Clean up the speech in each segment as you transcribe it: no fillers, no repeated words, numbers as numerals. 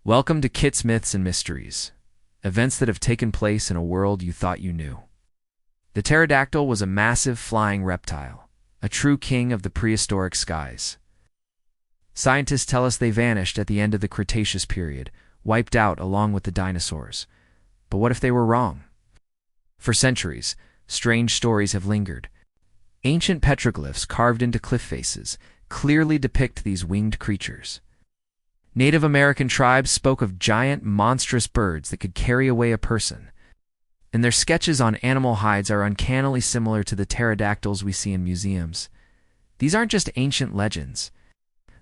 Welcome to Kit's Myths and Mysteries, events that have taken place in a world you thought you knew. The pterodactyl was a massive flying reptile, a true king of the prehistoric skies. Scientists tell us they vanished at the end of the Cretaceous period, wiped out along with the dinosaurs. But what if they were wrong? For centuries, strange stories have lingered. Ancient petroglyphs carved into cliff faces clearly depict these winged creatures. Native American tribes spoke of giant, monstrous birds that could carry away a person, and their sketches on animal hides are uncannily similar to the pterodactyls we see in museums. These aren't just ancient legends.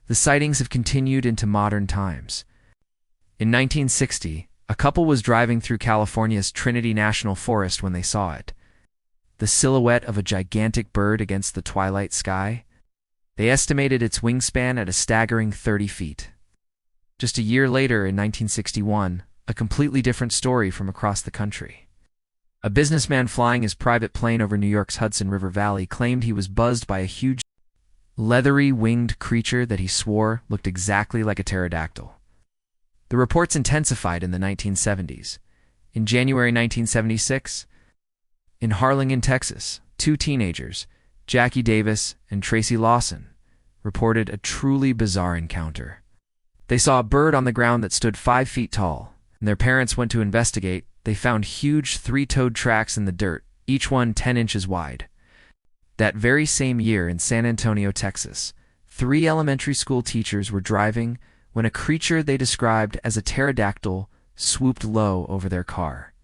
The sightings have continued into modern times. In 1960, a couple was driving through California's Trinity National Forest when they saw it. The silhouette of a gigantic bird against the twilight sky. They estimated its wingspan at a staggering 30 feet. Just a year later, in 1961, a completely different story from across the country. A businessman flying his private plane over New York's Hudson River Valley claimed he was buzzed by a huge, leathery winged creature that he swore looked exactly like a pterodactyl. The reports intensified in the 1970s. In January 1976, in Harlingen, Texas, two teenagers, Jackie Davis and Tracy Lawson, reported a truly bizarre encounter. They saw a bird on the ground that stood 5 feet tall, and their parents went to investigate. They found huge three-toed tracks in the dirt, each one 10 inches wide. That very same year in San Antonio, Texas, 3 elementary school teachers were driving when a creature they described as a pterodactyl swooped low over their car.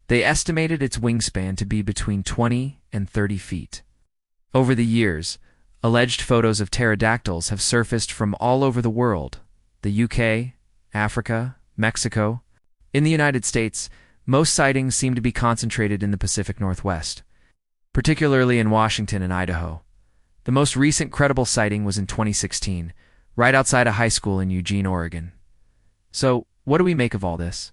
They estimated its wingspan to be between 20 and 30 feet. Over the years, alleged photos of pterodactyls have surfaced from all over the world. The UK, Africa, Mexico. In the United States, most sightings seem to be concentrated in the Pacific Northwest, particularly in Washington and Idaho. The most recent credible sighting was in 2016, right outside a high school in Eugene, Oregon. So, what do we make of all this?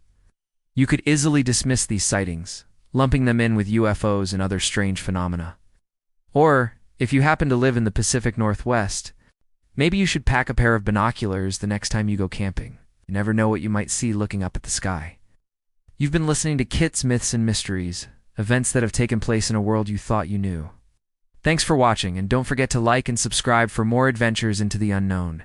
You could easily dismiss these sightings, lumping them in with UFOs and other strange phenomena. Or, if you happen to live in the Pacific Northwest, maybe you should pack a pair of binoculars the next time you go camping. You never know what you might see looking up at the sky. You've been listening to Kit's Myths and Mysteries, events that have taken place in a world you thought you knew. Thanks for watching, and don't forget to like and subscribe for more adventures into the unknown.